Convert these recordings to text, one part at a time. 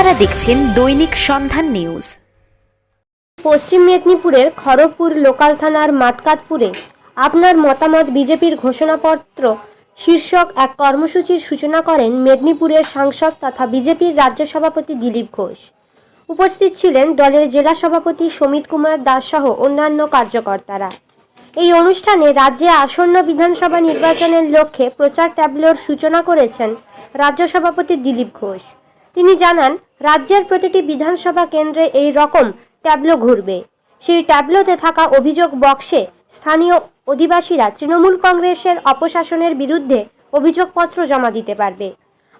আপনারা দেখছেন দৈনিক সন্ধান নিউজ। পশ্চিম মেদিনীপুরের খড়গপুর লোকাল থানার মাতকাতপুরে আপনার মতামত বিজেপির ঘোষণাপত্র শীর্ষক এক কর্মসূচির সূচনা করেন মেদিনীপুরের সাংসদ তথা বিজেপির রাজ্য সভাপতি দিলীপ ঘোষ। উপস্থিত ছিলেন দলের জেলা সভাপতি সমিত কুমার দাস সহ অন্যান্য কার্যকর্তারা। এই অনুষ্ঠানে রাজ্যে আসন্ন বিধানসভা নির্বাচনের লক্ষ্যে প্রচার ট্যাবলোর সূচনা করেছেন রাজ্য সভাপতি দিলীপ ঘোষ। তিনি জানান, রাজ্যের প্রতিটি বিধানসভা কেন্দ্রে এই রকম ট্যাবলো ঘুরবে। সেই ট্যাবলোতে থাকা অভিযোগ বক্সে স্থানীয় অধিবাসীরা তৃণমূল কংগ্রেসের অপশাসনের বিরুদ্ধে অভিযোগপত্র জমা দিতে পারবে।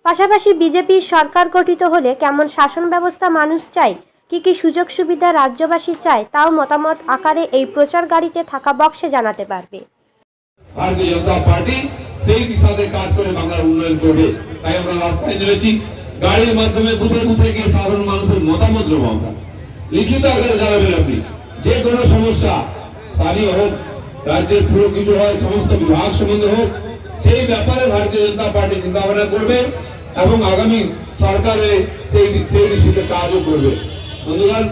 পাশাপাশি বিজেপির সরকার গঠিত হলে কেমন শাসন ব্যবস্থা মানুষ চায়, কি সুযোগ সুবিধা রাজ্যবাসী চায়, তাও মতামত আকারে এই প্রচার গাড়িতে থাকা বক্সে জানাতে পারবে। ভারতীয় জনতা পার্টি সেই দিশাতে কাজ করে বাংলার উন্নয়ন করবে, তাই আমরা রাস্তায় নেমেছি। গাড়ির মাধ্যমে বুথে বুথে গিয়ে সাধারণ মানুষের মতামত নেব। আমরা লিখিত আকারে জানাবেন আপনি যে কোনো সমস্যা, স্থানীয় হোক, রাজ্যের পুরো কিছু হয়, সমস্ত বিভাগ সম্বন্ধে হোক, সেই ব্যাপারে ভারতীয় জনতা পার্টি চিন্তা ভাবনা করবে এবং আগামী সরকারে সেই দিশাতে কাজও করবে। বন্ধুগণ,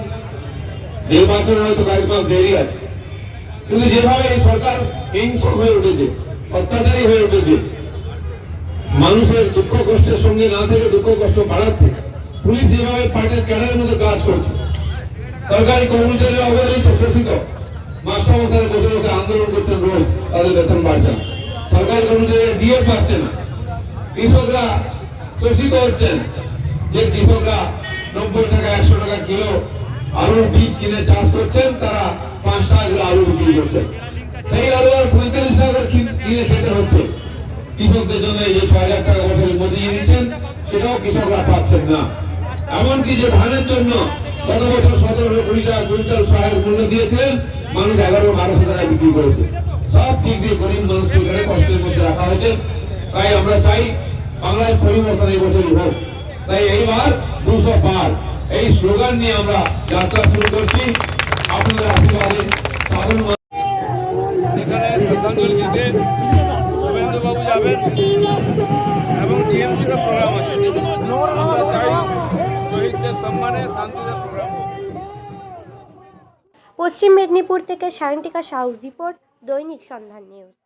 নির্বাচনের হয়তো কয়েক মাস দেরি আছে, কিন্তু যেভাবে এই সরকার হিংস্র হয়ে উঠেছে, অত্যাচারী হয়ে উঠেছে, মানুষের দুঃখ কষ্টের সঙ্গে না থেকে দুঃখ কষ্ট বাড়াচ্ছে, পুলিশ যেভাবে পার্টির ক্যাডারের মধ্যে কাজ করছে, সরকারি কর্মচারী অবহেলিত শোষিত, মাস্টারমশাই বসে বসে আন্দোলন করছেন, রোজ তাদের বেতন বাড়ছে না, সরকারি কর্মচারীরা ডিএ পাচ্ছে না, কৃষকরা শোষিত হচ্ছেন, যে কৃষকরা 90 টাকা 100 টাকা কিলো আলুর বীজ কিনে চাষ করছেন, তারা 5 টাকা কিলো আলু বিক্রি করছেন, সেই আলু আর 45 টাকা কিনে খেতে হচ্ছে। কৃষকদের জন্য এই যে 6000 টাকা বছরে মোদী দিচ্ছেন, সেটাও কৃষকরা পাচ্ছেন না। এমনকি যে ধানের জন্য গত বছর 17-20 টাকা কুইন্টাল সহায়ক মূল্য দিয়েছিলেন, মানুষ 1100-1200 টাকা বিক্রি করেছে। সব দিক দিয়ে গরিব মানুষকে কষ্টের মধ্যে রাখা হয়েছে। তাই আমরা চাই বাংলায় পরিবর্তন এই বছরই হোক। তাই এইবার 200 পার এই স্লোগান নিয়ে আমরা যাত্রা শুরু করছি। আপনাদের আশীর্বাদে সাধারণ সেখানে শ্রদ্ধাঞ্জলি দিতে শুভেন্দুবাবু যাবেন এবং টিএমসির প্রোগ্রাম আছে। আমরা চাই শহীদদের সম্মানে শান্তিতে প্রোগ্রাম হোক। পশ্চিম মেদিনীপুর থেকে সায়ন্তিকা সাউ রিপোর্ট, দৈনিক সন্ধান নিউজ।